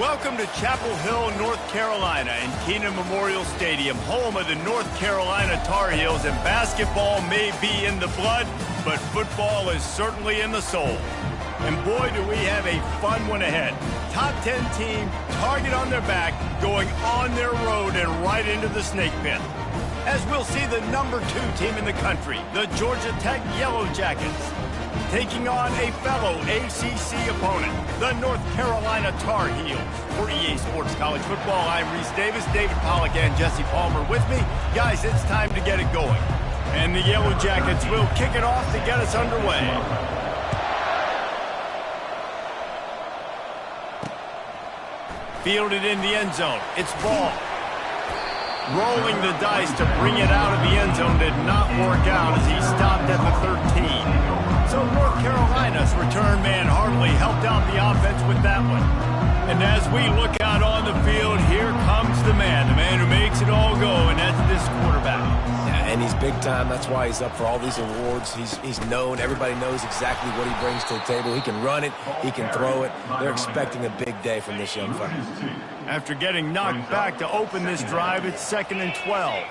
Welcome to Chapel Hill, North Carolina, and Keenan Memorial Stadium, home of the North Carolina Tar Heels. And basketball may be in the blood, but football is certainly in the soul. And boy, do we have a fun one ahead. Top 10 team, target on their back, going on their road and right into the snake pit. As we'll see the number 2 team in the country, the Georgia Tech Yellow Jackets, taking on a fellow ACC opponent, the North Carolina Tar Heels. For EA Sports College Football, I'm Reese Davis, David Pollack, and Jesse Palmer with me. Guys, it's time to get it going. And the Yellow Jackets will kick it off to get us underway. Fielded in the end zone. It's ball. Rolling the dice to bring it out of the end zone did not work out as he stopped at the 13. So North Carolina's return man hardly helped out the offense with that one. And as we look out on the field, here comes the man who makes it all go, and that's this quarterback. Yeah, and he's big time. That's why he's up for all these awards. He's known. Everybody knows exactly what he brings to the table. He can run it. He can throw it. They're expecting a big day from this young fella. After getting knocked back to open this drive, it's 2nd and 12.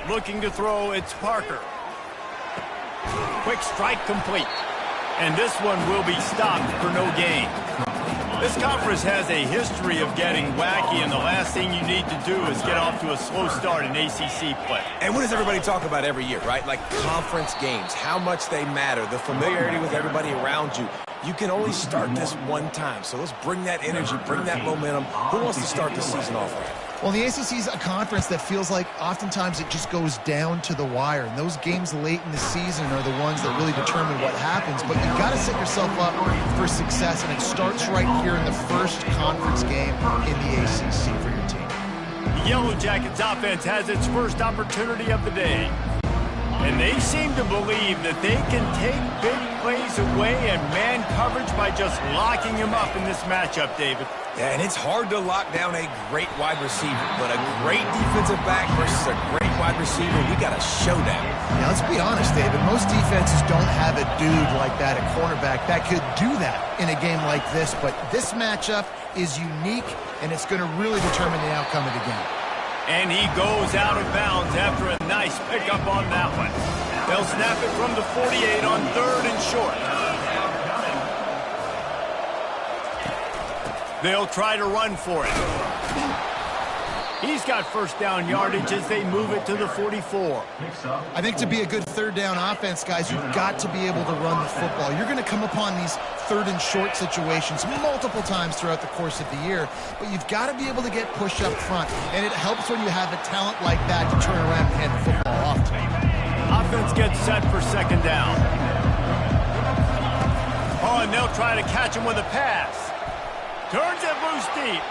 Looking to throw, it's Parker. Quick strike complete. And this one will be stopped for no gain. This conference has a history of getting wacky, and the last thing you need to do is get off to a slow start in ACC play. And what does everybody talk about every year, right? Like conference games, how much they matter, the familiarity with everybody around you. You can only start this one time, so let's bring that energy, bring that momentum. Who wants to start the season off right? Well, the ACC is a conference that feels like oftentimes it just goes down to the wire. And those games late in the season are the ones that really determine what happens. But you've got to set yourself up for success, and it starts right here in the first conference game in the ACC for your team. The Yellow Jackets offense has its first opportunity of the day. And they seem to believe that they can take big plays away and man coverage by just locking him up in this matchup, David. Yeah, and it's hard to lock down a great wide receiver, but a great defensive back versus a great wide receiver, we got a showdown. Yeah, let's be honest, David. Most defenses don't have a dude like that at cornerback that could do that in a game like this, but this matchup is unique, and it's going to really determine the outcome of the game. And he goes out of bounds after a nice pickup on that one. They'll snap it from the 48 on 3rd and short. They'll try to run for it. He's got first down yardage as they move it to the 44. I think to be a good third down offense, guys, you've got to be able to run the football. You're going to come upon these 3rd and short situations multiple times throughout the course of the year, but you've got to be able to get push up front, and it helps when you have a talent like that to turn around and hand the football off to. Offense gets set for 2nd down. Oh, and they'll try to catch him with a pass. Turns it loose deep.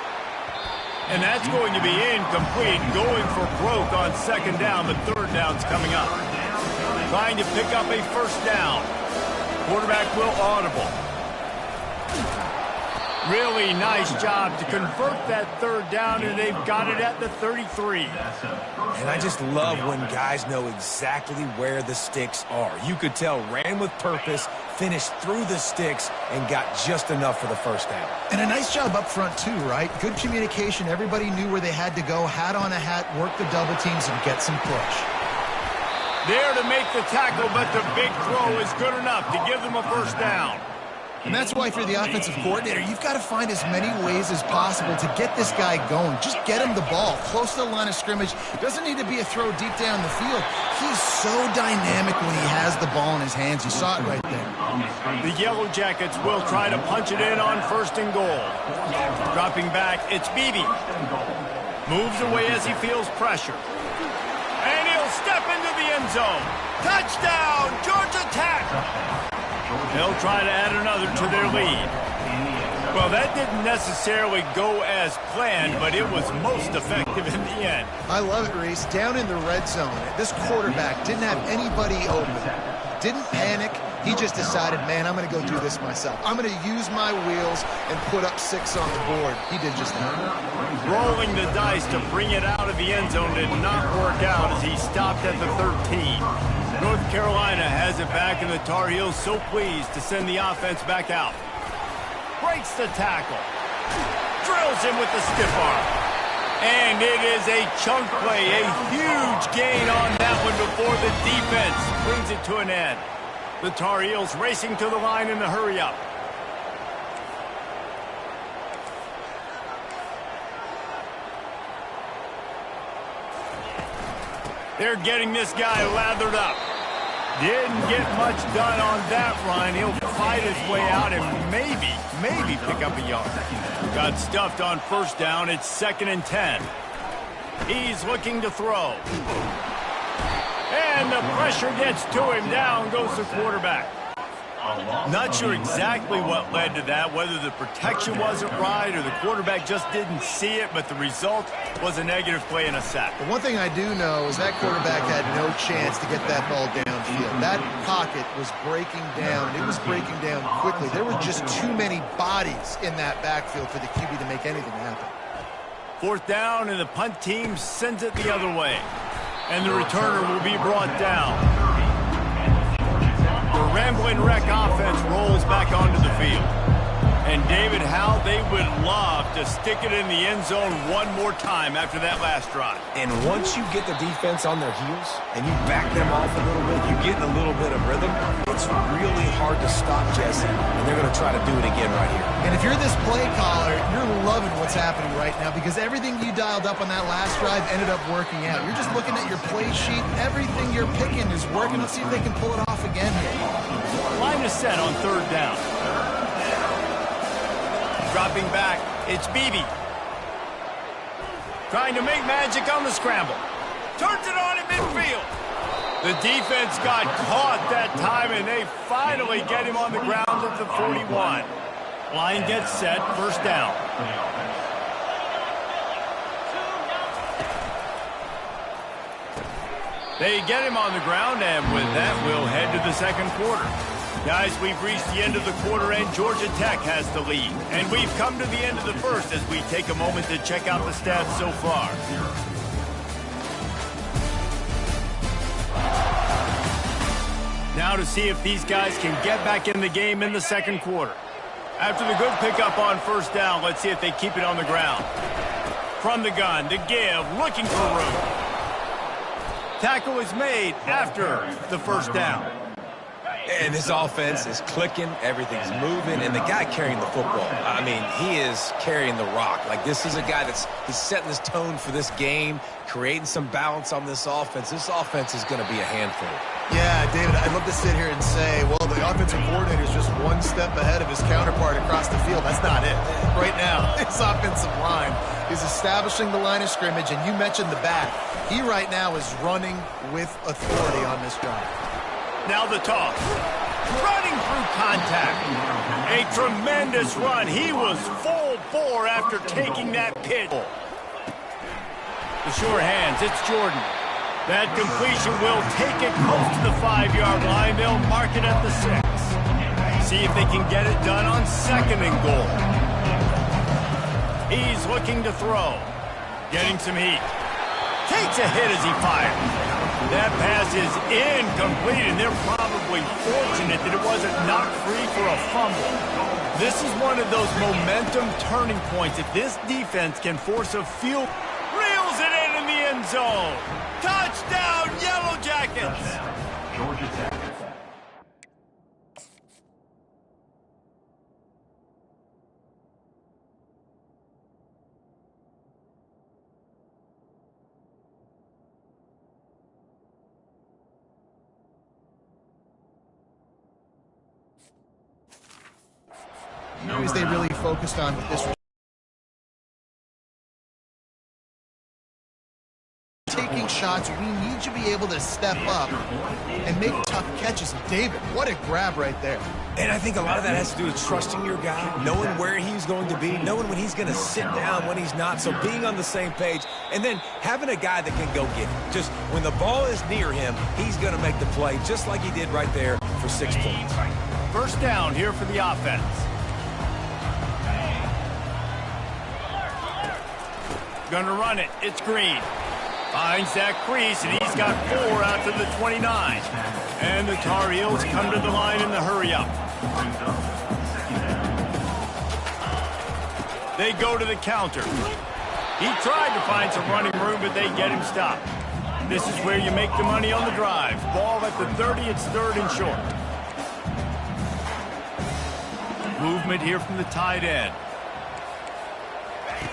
And that's going to be incomplete, going for broke on 2nd down, but 3rd down's coming up. Trying to pick up a first down. Quarterback will audible. Really nice job to convert that 3rd down, and they've got it at the 33. And I just love when guys know exactly where the sticks are. You could tell ran with purpose, finished through the sticks, and got just enough for the first down. And a nice job up front too, right? Good communication. Everybody knew where they had to go. Hat on a hat, work the double teams, and get some push. There to make the tackle, but the big throw is good enough to give them a first down. And that's why for the offensive coordinator, you've got to find as many ways as possible to get this guy going. Just get him the ball close to the line of scrimmage. Doesn't need to be a throw deep down the field. He's so dynamic when he has the ball in his hands. You saw it right there. The Yellow Jackets will try to punch it in on 1st and goal. Dropping back, it's Beebe. Moves away as he feels pressure. And he'll step into the end zone. Touchdown, Georgia Tech! They'll try to add another to their lead. Well, that didn't necessarily go as planned, but it was most effective in the end. I love it, Reese. Down in the red zone, this quarterback didn't have anybody open. Didn't panic. He just decided, man, I'm going to go do this myself. I'm going to use my wheels and put up 6 on the board. He did just that. Rolling the dice to bring it out of the end zone did not work out as he stopped at the 13. North Carolina has it back, and the Tar Heels so pleased to send the offense back out. Breaks the tackle. Drills him with the stiff arm. And it is a chunk play, a huge gain on that one before the defense brings it to an end. The Tar Heels racing to the line in the hurry-up. They're getting this guy lathered up. Didn't get much done on that run. He'll fight his way out and maybe pick up a yard. Got stuffed on first down. It's 2nd and 10. He's looking to throw. And the pressure gets to him. Down goes the quarterback. Not sure exactly what led to that, whether the protection wasn't right or the quarterback just didn't see it, but the result was a negative play and a sack. The one thing I do know is that quarterback had no chance to get that ball downfield. That pocket was breaking down, and it was breaking down quickly. There were just too many bodies in that backfield for the QB to make anything happen. 4th down, and the punt team sends it the other way. And the returner will be brought down. The Ramblin' Wreck offense rolls back onto the field. And David, how they would love to stick it in the end zone one more time after that last drive. And once you get the defense on their heels and you back them off a little bit, you get in a little bit of rhythm, it's really hard to stop Jesse. And they're going to try to do it again right here. And if you're this play caller, you're loving what's happening right now because everything you dialed up on that last drive ended up working out. You're just looking at your play sheet. Everything you're picking is working. Let's see if they can pull it off again here. Line is set on 3rd down. Dropping back, it's Beebe. Trying to make magic on the scramble. Turns it on in midfield. The defense got caught that time, and they finally get him on the ground at the 41. Line gets set, 1st down. They get him on the ground, and with that, we'll head to the 2nd quarter. Guys, we've reached the end of the quarter, and Georgia Tech has the lead. And we've come to the end of the 1st as we take a moment to check out the stats so far. Now to see if these guys can get back in the game in the 2nd quarter. After the good pickup on 1st down, let's see if they keep it on the ground. From the gun, to give, looking for room. Tackle is made after the 1st down. And this offense is clicking, everything's moving, and the guy carrying the football, I mean, he is carrying the rock. Like, this is a guy he's setting this tone for this game, creating some balance on this offense. This offense is going to be a handful. Yeah, David, I'd love to sit here and say, well, the offensive coordinator is just one step ahead of his counterpart across the field. That's not it. Right now, this offensive line is establishing the line of scrimmage, and you mentioned the back. He right now is running with authority on this drive. Now the toss. Running through contact. A tremendous run. He was full bore after taking that pitch. The sure hands, it's Jordan. That completion will take it close to the 5-yard line. They'll mark it at the 6. See if they can get it done on 2nd and goal. He's looking to throw. Getting some heat. Takes a hit as he fires. That pass is incomplete, and they're probably fortunate that it wasn't knocked free for a fumble. This is one of those momentum turning points. If this defense can force a field, reels it in the end zone. Touchdown, Yellow Jackets! Georgia Tech. Areas they really focused on with this taking shots. We need you to be able to step up and make tough catches. David, what a grab right there. And I think a lot of that has to do with trusting your guy, knowing where he's going to be, knowing when he's going to sit down, when he's not. So being on the same page, and then having a guy that can go get it. Just when the ball is near him, he's going to make the play, just like he did right there for 6 points. 1st down here for the offense. Gonna run it. It's Green. Finds that crease, and he's got 4 out to the 29. And the Tar Heels come to the line in the hurry-up. They go to the counter. He tried to find some running room, but they get him stopped. This is where you make the money on the drive. Ball at the 30, it's 3rd and short. Movement here from the tight end.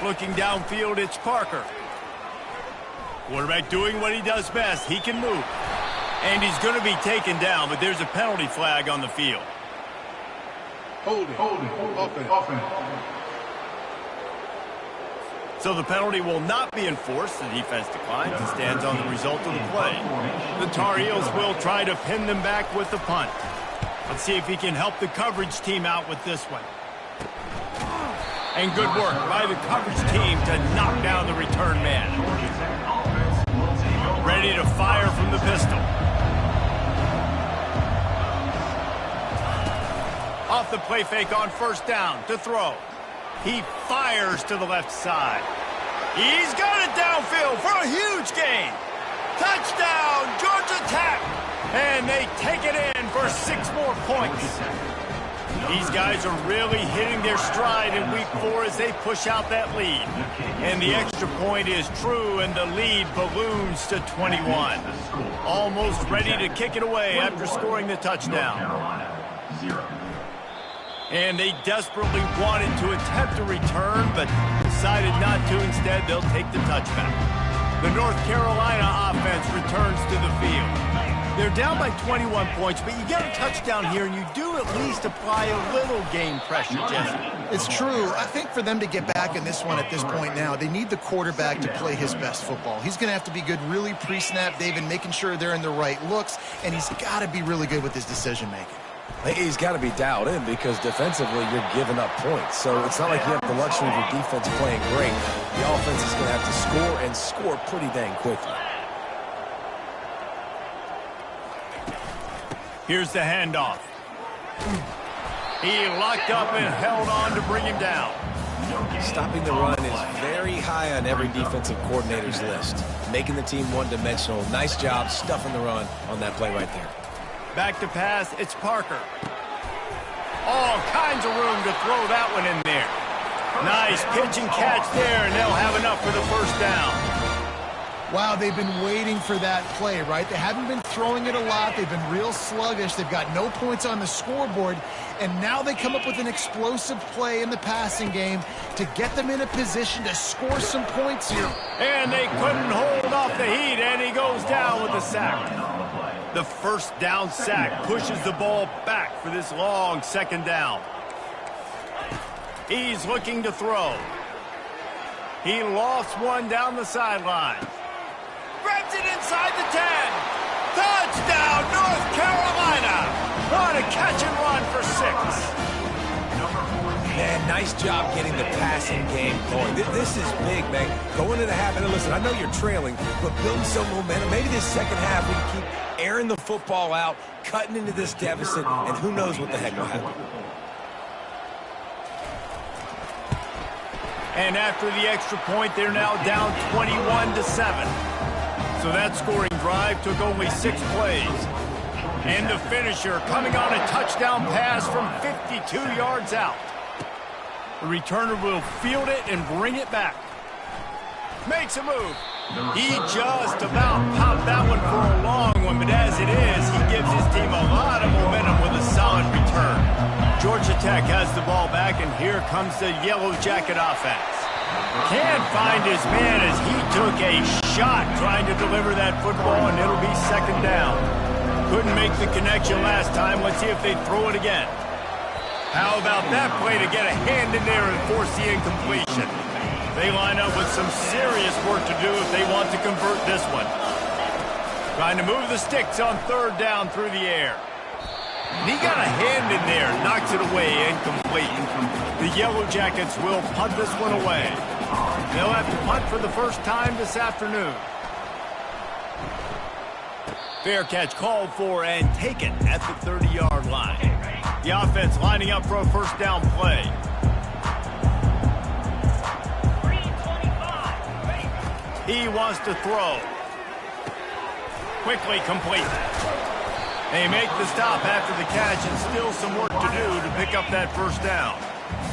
Looking downfield, it's Parker. Quarterback doing what he does best. He can move. And he's going to be taken down, but there's a penalty flag on the field. Holding. Offense. So the penalty will not be enforced. The defense declines and stands on the result of the play. The Tar Heels will try to pin them back with the punt. Let's see if he can help the coverage team out with this one. And good work by the coverage team to knock down the return man. Ready to fire from the pistol. Off the play fake on 1st down to throw. He fires to the left side. He's got it downfield for a huge gain. Touchdown, Georgia Tech. And they take it in for 6 more points. These guys are really hitting their stride in week 4 as they push out that lead. And the extra point is true, and the lead balloons to 21. Almost ready to kick it away after scoring the touchdown. And they desperately wanted to attempt a return, but decided not to. Instead, they'll take the touchback. The North Carolina offense returns to the field. They're down by 21 points, but you get a touchdown here, and you do at least apply a little game pressure, Jesse. It's true. I think for them to get back in this one at this point now, they need the quarterback to play his best football. He's going to have to be good really pre-snap, David, making sure they're in the right looks, and he's got to be really good with his decision-making. He's got to be dialed in because defensively you're giving up points. So it's not like you have the luxury of your defense playing great. The offense is going to have to score and score pretty dang quickly. Here's the handoff. He locked up and held on to bring him down. Stopping the run is very high on every defensive coordinator's list. Making the team one-dimensional. Nice job stuffing the run on that play right there. Back to pass, it's Parker. All kinds of room to throw that one in there. Nice pitch and catch there, and they'll have enough for the 1st down. Wow, they've been waiting for that play, right? They haven't been throwing it a lot. They've been real sluggish. They've got no points on the scoreboard, and now they come up with an explosive play in the passing game to get them in a position to score some points here. And they couldn't hold off the heat, and he goes down with a sack. The 1st down sack pushes the ball back for this long 2nd down. He's looking to throw. He lost one down the sideline. Grabs it inside the 10. Touchdown, North Carolina. On a catch and run for 6. Man, nice job getting the passing game going. This is big, man. Going into the half, and listen, I know you're trailing, but building some momentum. Maybe this 2nd half we can keep airing the football out, cutting into this deficit, and who knows what the heck will happen. And after the extra point, they're now down 21-7. So that scoring drive took only 6 plays. And the finisher coming on a touchdown pass from 52 yards out. The returner will field it and bring it back. Makes a move. He just about popped that one for a long one, but as it is, he gives his team a lot of momentum with a solid return. Georgia Tech has the ball back, and here comes the Yellow Jacket offense. Can't find his man as he took a shot trying to deliver that football, and it'll be 2nd down. Couldn't make the connection last time. Let's see if they throw it again. How about that play to get a hand in there and force the incompletion? They line up with some serious work to do if they want to convert this one. Trying to move the sticks on 3rd down through the air. And he got a hand in there, knocks it away, incomplete. The Yellow Jackets will punt this one away. They'll have to punt for the 1st time this afternoon. Fair catch called for and taken at the 30-yard line. The offense lining up for a 1st down play. He wants to throw. Quickly complete. They make the stop after the catch, and still some work to do to pick up that 1st down.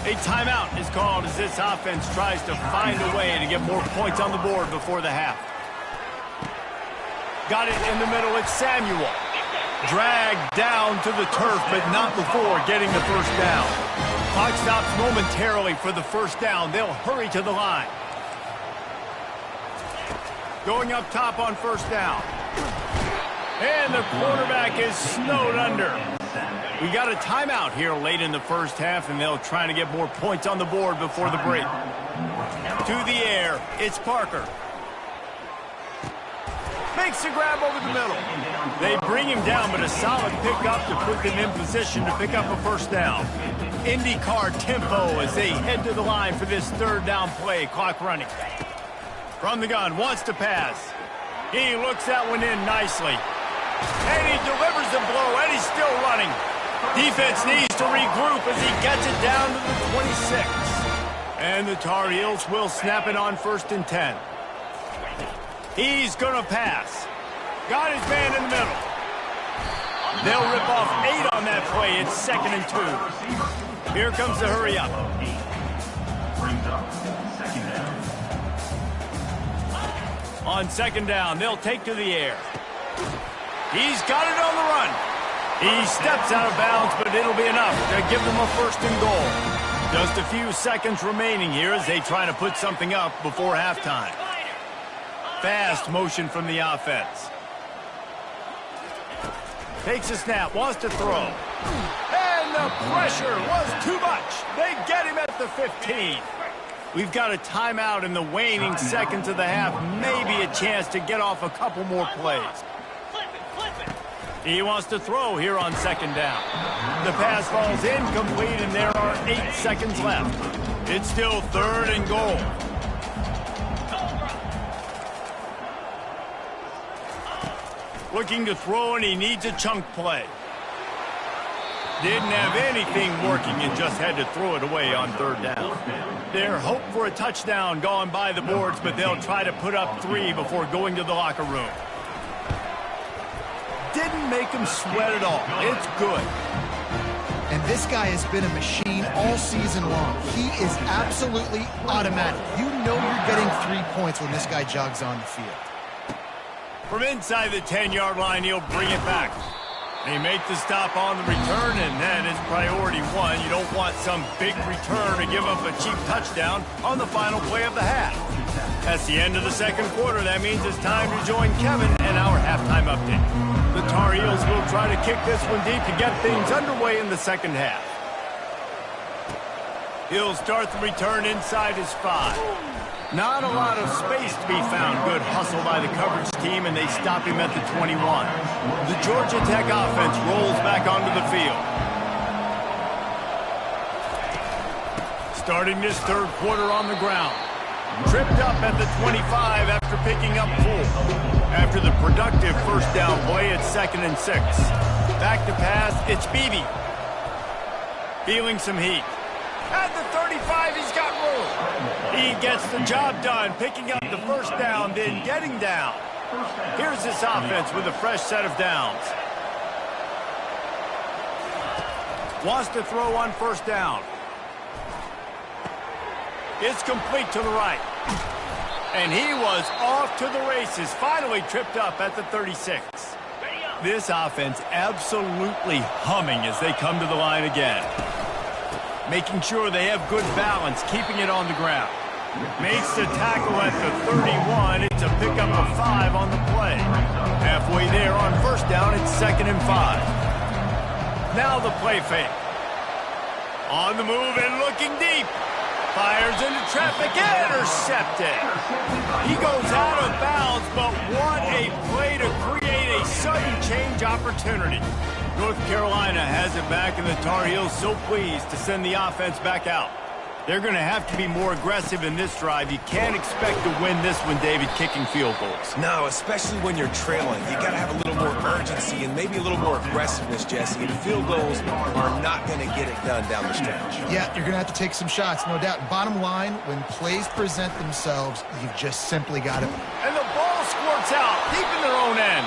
A timeout is called as this offense tries to find a way to get more points on the board before the half. Got it in the middle. It's Samuel. Dragged down to the turf, but not before getting the first down. Clock stops momentarily for the first down. They'll hurry to the line. Going up top on first down. And the quarterback is snowed under. We got a timeout here late in the first half, and they'll try to get more points on the board before the break. To the air, it's Parker. Makes the grab over the middle. They bring him down, but a solid pickup to put them in position to pick up a first down. IndyCar tempo as they head to the line for this third down play. Clock running. From the gun, wants to pass. He looks that one in nicely. And he delivers the blow, and he's still running. Defense needs to regroup as he gets it down to the 26. And the Tar Heels will snap it on 1st and 10. He's going to pass. Got his man in the middle. They'll rip off 8 on that play. It's 2nd and 2. Here comes the hurry up. On 2nd down, they'll take to the air. He's got it on the run. He steps out of bounds, but it'll be enough to give them a 1st and goal. Just a few seconds remaining here as they try to put something up before halftime. Fast motion from the offense. Takes a snap, wants to throw. And the pressure was too much. They get him at the 15. We've got a timeout in the waning seconds of the half. Maybe a chance to get off a couple more plays. He wants to throw here on 2nd down. The pass falls incomplete, and there are 8 seconds left. It's still 3rd and goal. Looking to throw, and he needs a chunk play. Didn't have anything working and just had to throw it away on 3rd down. Their hope for a touchdown gone by the boards, but they'll try to put up 3 before going to the locker room. Didn't make him sweat at all. It's good. And this guy has been a machine all season long. He is absolutely automatic. You know you're getting 3 points when this guy jogs on the field. From inside the 10-yard line, he'll bring it back. They make the stop on the return, and that is priority 1. You don't want some big return to give up a cheap touchdown on the final play of the half. That's the end of the 2nd quarter. That means it's time to join Kevin and our halftime update. The Tar Heels will try to kick this one deep to get things underway in the 2nd half. He'll start the return inside his 5. Not a lot of space to be found. Good hustle by the coverage team, and they stop him at the 21. The Georgia Tech offense rolls back onto the field. Starting this 3rd quarter on the ground. Tripped up at the 25 after picking up 4. After the productive first down play, it's 2nd and 6. Back to pass, it's Beebe. Feeling some heat. At the 35, he's got room. He gets the job done, picking up the first down, then getting down. Here's this offense with a fresh set of downs. Wants to throw on 1st down. It's complete to the right. And he was off to the races, finally tripped up at the 36. This offense absolutely humming as they come to the line again. Making sure they have good balance, keeping it on the ground. Makes the tackle at the 31. It's a pickup of 5 on the play. Halfway there on 1st down, it's 2nd and 5. Now the play fake. On the move and looking deep. Fires into traffic, intercepted. He goes out of bounds, but what a play to create a sudden change opportunity. North Carolina has it back, and the Tar Heels so pleased to send the offense back out. They're going to have to be more aggressive in this drive. You can't expect to win this one, David, kicking field goals. No, especially when you're trailing. You got to have a little more urgency and maybe a little more aggressiveness, Jesse. And field goals are not going to get it done down the stretch. Yeah, you're going to have to take some shots, no doubt. Bottom line, when plays present themselves, you've just simply got to. And the ball squirts out deep in their own end.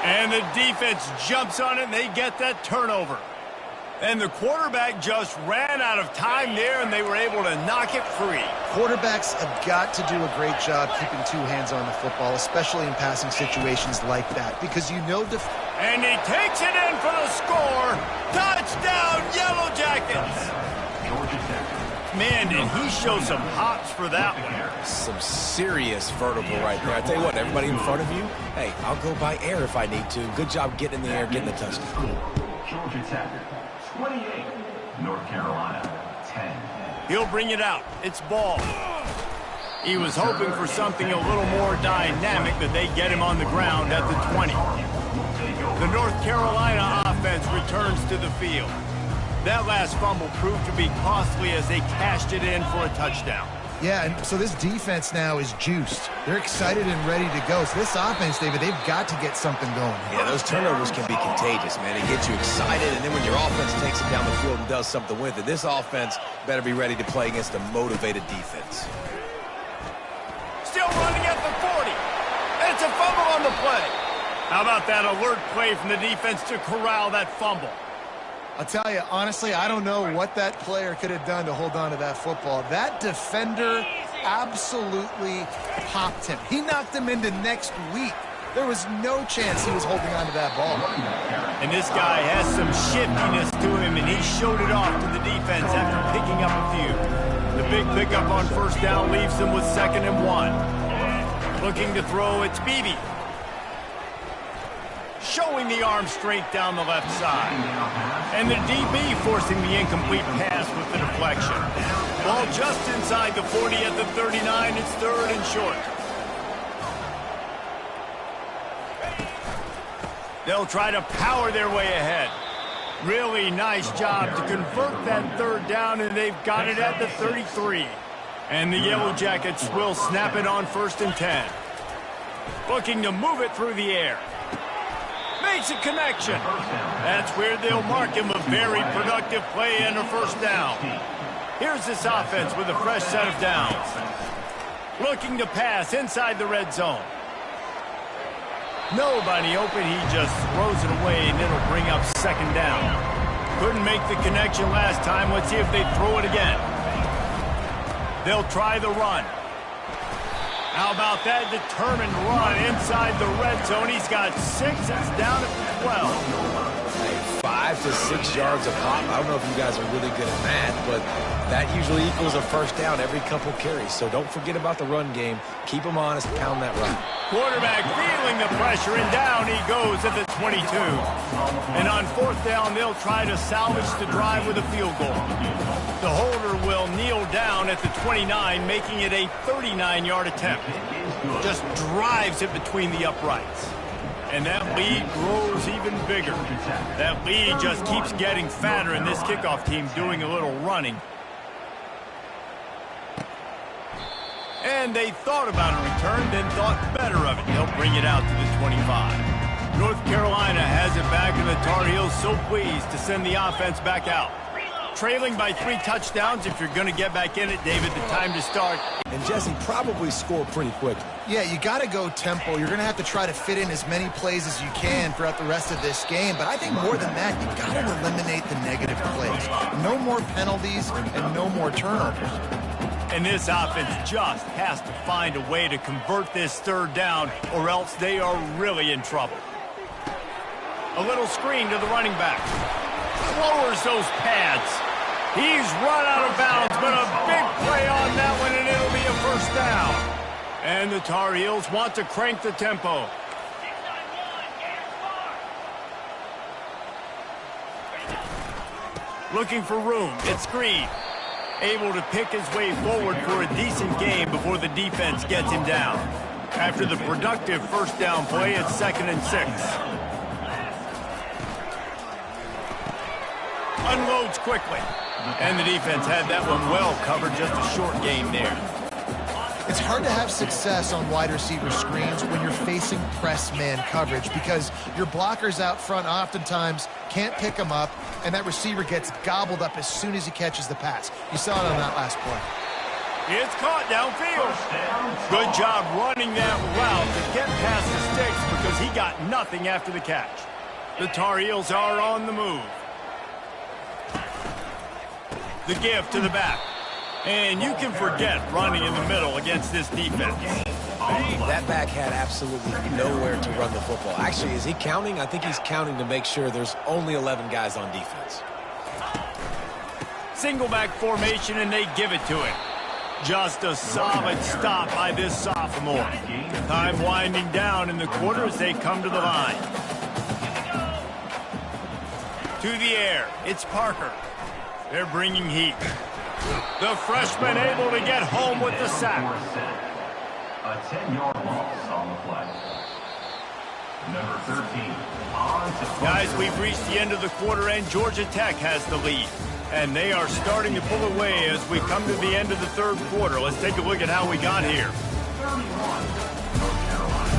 And the defense jumps on it, and they get that turnover. And the quarterback just ran out of time there, and they were able to knock it free. Quarterbacks have got to do a great job keeping two hands on the football, especially in passing situations like that, because you know and he takes it in for the score. Touchdown, Yellow Jackets. Man, did he show some hops for that one. Some serious vertical right there. I tell you what, everybody in front of you, hey, I'll go by air if I need to. Good job getting in the air, getting the touchdown. Georgia Tech 28, North Carolina 10. He'll bring it out. It's ball. He was hoping for something a little more dynamic, but they get him on the ground at the 20. The North Carolina offense returns to the field. That last fumble proved to be costly as they cashed it in for a touchdown. Yeah, and so this defense now is juiced. They're excited and ready to go. So this offense, David, they've got to get something going. Yeah, those turnovers can be contagious, man. They get you excited, and then when your offense takes it down the field and does something with it, this offense better be ready to play against a motivated defense. Still running at the 40. It's a fumble on the play. How about that alert play from the defense to corral that fumble? I'll tell you, honestly, I don't know what that player could have done to hold on to that football. That defender absolutely popped him. He knocked him into next week. There was no chance he was holding on to that ball. And this guy has some shiftiness to him, and he showed it off to the defense after picking up a few. The big pickup on first down leaves them with 2nd and 1. Looking to throw, it's Beebe. Showing the arm strength down the left side. And the DB forcing the incomplete pass with the deflection. Ball just inside the 40 at the 39. It's 3rd and short. They'll try to power their way ahead. Really nice job to convert that 3rd down, and they've got it at the 33. And the Yellow Jackets will snap it on 1st and 10. Looking to move it through the air. Makes a connection. That's where they'll mark him a very productive play and a 1st down. Here's this offense with a fresh set of downs. Looking to pass inside the red zone. Nobody open. He just throws it away, and it'll bring up 2nd down. Couldn't make the connection last time. Let's see if they throw it again. They'll try the run. How about that determined run inside the red zone? He's got 6. It's down at the 12. Hey, 5 to 6 yards a pop. I don't know if you guys are really good at math, but that usually equals a 1st down every couple carries. So don't forget about the run game. Keep them honest. Pound that run. Quarterback feeling the pressure, and down he goes at the 22. And on 4th down, they'll try to salvage the drive with a field goal. The holder will kneel down at the 29, making it a 39-yard attempt. Just drives it between the uprights. And that lead grows even bigger. That lead just keeps getting fatter, and this kickoff team doing a little running. And they thought about a return, then thought better of it. They'll bring it out to the 25. North Carolina has it back, and the Tar Heels so pleased to send the offense back out. Trailing by 3 touchdowns. If you're going to get back in it, David, the time to start. And Jesse, probably score pretty quickly. Yeah, you got to go tempo. You're going to have to try to fit in as many plays as you can throughout the rest of this game. But I think more than that, you got to eliminate the negative plays. No more penalties and no more turnovers. And this offense just has to find a way to convert this 3rd down, or else they are really in trouble. A little screen to the running back. Lowers those pads. He's run out of bounds, but a big play on that one, and it'll be a 1st down. And the Tar Heels want to crank the tempo. Looking for room. It's Green. Able to pick his way forward for a decent game before the defense gets him down. After the productive 1st down play, it's 2nd and 6. Unloads quickly. And the defense had that one well covered. Just a short game there. It's hard to have success on wide receiver screens when you're facing press man coverage because your blockers out front oftentimes can't pick them up, and that receiver gets gobbled up as soon as he catches the pass. You saw it on that last play. It's caught downfield. Good job running that route to get past the sticks because he got nothing after the catch. The Tar Heels are on the move. The give to the back. And you can forget running in the middle against this defense. That back had absolutely nowhere to run the football. Actually, is he counting? I think he's counting to make sure there's only 11 guys on defense. Single back formation, and they give it to him. Just a solid stop by this sophomore. Time winding down in the quarter as they come to the line. To the air, it's Parker. They're bringing heat. The freshman able to get home with the sack. A 10-yard loss on the play. Number 13. Guys, we've reached the end of the quarter, and Georgia Tech has the lead. And they are starting to pull away as we come to the end of the third quarter. Let's take a look at how we got here. 31, North Carolina.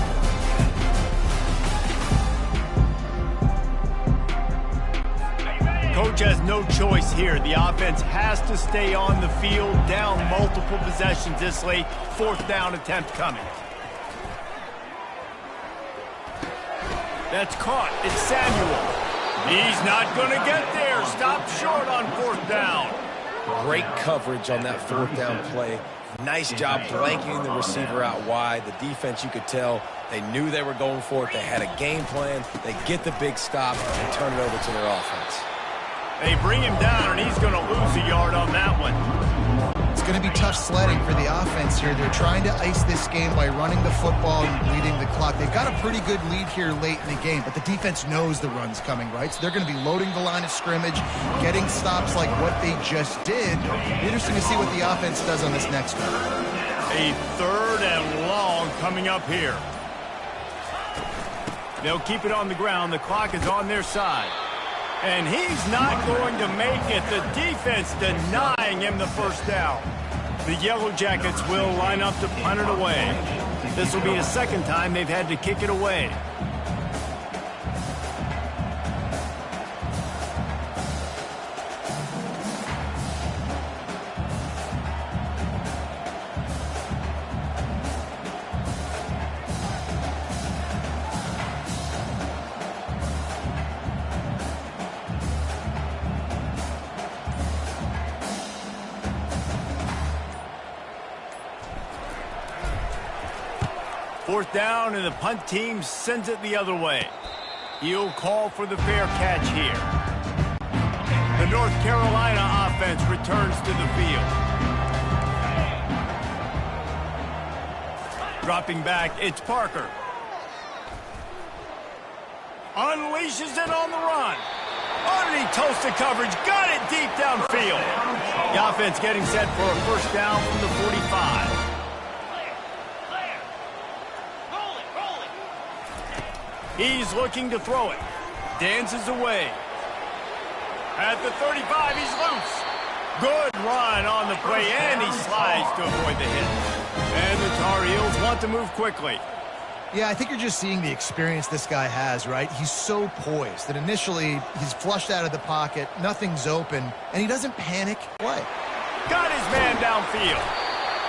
Coach has no choice here. The offense has to stay on the field, down multiple possessions this late. Fourth down attempt coming. That's caught. It's Samuel. He's not going to get there. Stop short on fourth down. Great coverage on that fourth down play. Nice job blanketing the receiver out wide. The defense, you could tell, they knew they were going for it. They had a game plan. They get the big stop and turn it over to their offense. They bring him down, and he's going to lose a yard on that one. It's going to be tough sledding for the offense here. They're trying to ice this game by running the football and bleeding the clock. They've got a pretty good lead here late in the game, but the defense knows the run's coming, right? So they're going to be loading the line of scrimmage, getting stops like what they just did. Interesting to see what the offense does on this next one. A third and long coming up here. They'll keep it on the ground. The clock is on their side. And he's not going to make it. The defense denying him the first down. The Yellow Jackets will line up to punt it away. This will be the second time they've had to kick it away. Fourth down, and the punt team sends it the other way. He'll call for the fair catch here. The North Carolina offense returns to the field. Dropping back, it's Parker. Unleashes it on the run. Underneath toasted coverage, got it deep downfield. The offense getting set for a first down from the 45. He's looking to throw it. Dances away. At the 35, he's loose. Good run on the play, and he slides to avoid the hit. And the Tar Heels want to move quickly. Yeah, I think you're just seeing the experience this guy has, right? He's so poised that initially he's flushed out of the pocket, nothing's open, and he doesn't panic. Play. Got his man downfield.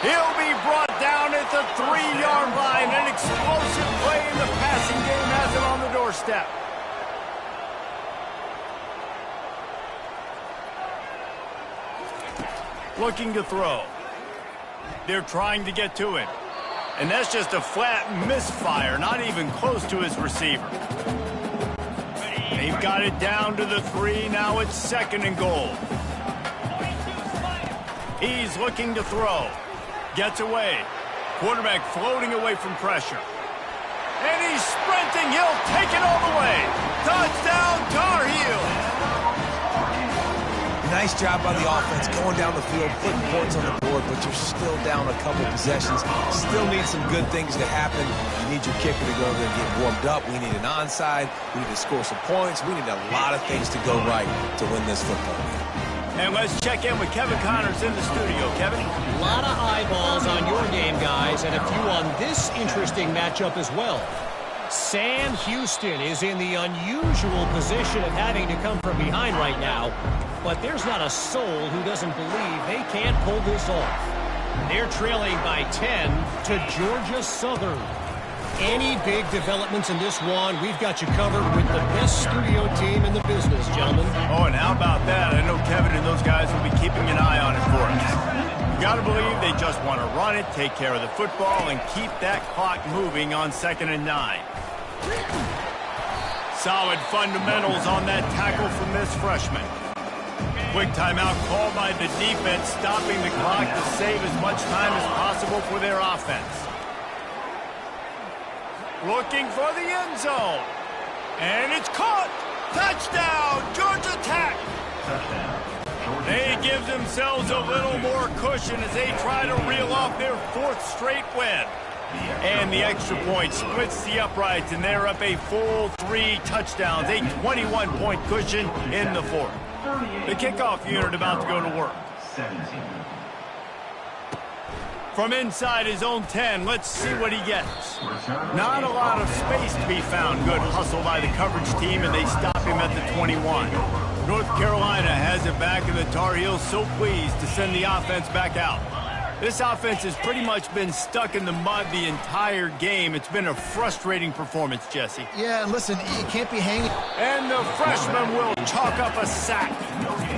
He'll be brought down at the 3-yard line. An explosive play in the passing game has it on the doorstep. Looking to throw. They're trying to get to it. And that's just a flat misfire, not even close to his receiver. They've got it down to the 3. Now it's second and goal. He's looking to throw. Gets away. Quarterback floating away from pressure. And he's sprinting. He'll take it all the way. Touchdown, Tar Heels. Nice job by the offense going down the field, putting points on the board, but you're still down a couple possessions. Still need some good things to happen. You need your kicker to go there and get warmed up. We need an onside. We need to score some points. We need a lot of things to go right to win this football game. And let's check in with Kevin Connors in the studio. Kevin? A lot of eyeballs on your game, guys, and a few on this interesting matchup as well. Sam Houston is in the unusual position of having to come from behind right now, but there's not a soul who doesn't believe they can't pull this off. They're trailing by 10 to Georgia Southern. Any big developments in this one, we've got you covered with the best studio team in the business, gentlemen. Oh, and how about that? I know Kevin and those guys will be keeping an eye on it for us. You got to believe they just want to run it, take care of the football, and keep that clock moving on 2nd and 9. Solid fundamentals on that tackle from this freshman. Quick timeout called by the defense, stopping the clock to save as much time as possible for their offense. Looking for the end zone. And it's caught. Touchdown, Georgia Tech. They give themselves a little more cushion as they try to reel off their 4th straight win. And the extra point splits the uprights, and they're up a full 3 touchdowns, a 21-point cushion in the 4th. The kickoff unit about to go to work. 17. From inside his own 10, let's see what he gets. Not a lot of space to be found. Good hustle by the coverage team, and they stop him at the 21. North Carolina has it back, and the Tar Heels so pleased to send the offense back out. This offense has pretty much been stuck in the mud the entire game. It's been a frustrating performance, Jesse. Yeah, and listen, you can't be hanging. And the freshman will chalk up a sack.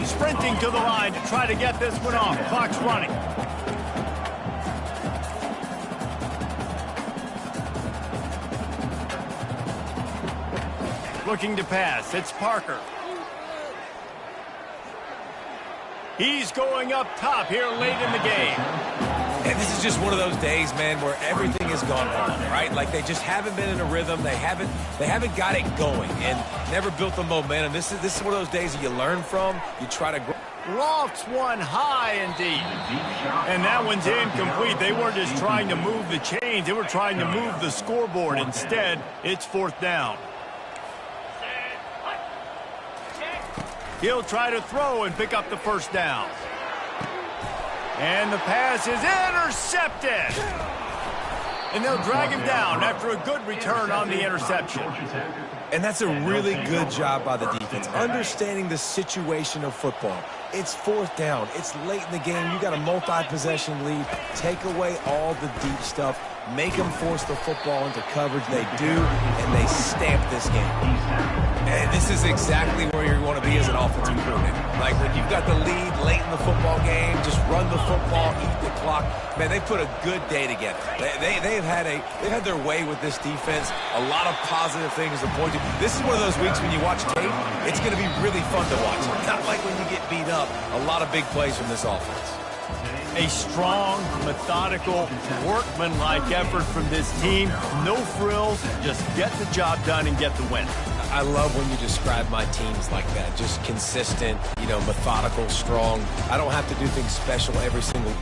Sprinting to the line to try to get this one off. Clock's running. Looking to pass. It's Parker. He's going up top here late in the game. And this is just one of those days, man, where everything has gone wrong, right? Like they just haven't been in a rhythm. They haven't got it going and never built the momentum. This is one of those days that you learn from. You try to grow. Lofts one high and deep. And that one's incomplete. They weren't just trying to move the chains. They were trying to move the scoreboard. Instead, it's 4th down. He'll try to throw and pick up the 1st down. And the pass is intercepted. And they'll drag him down after a good return on the interception. And that's a really good job by the defense, understanding the situation of football. It's 4th down. It's late in the game. You got a multi-possession lead. Take away all the deep stuff. Make them force the football into coverage. They do, and they stamp this game. And this is exactly where you want to be as an offensive coordinator. Like when you've got the lead late in the football game, just run the football, eat the clock. Man, they put a good day together. They've had their way with this defense. A lot of positive things to point to. This is one of those weeks when you watch tape, it's going to be really fun to watch. Not like when you get beat up. A lot of big plays from this offense. A strong, methodical, workmanlike effort from this team. No frills, just get the job done and get the win. I love when you describe my teams like that. Just consistent, methodical, strong. I don't have to do things special every single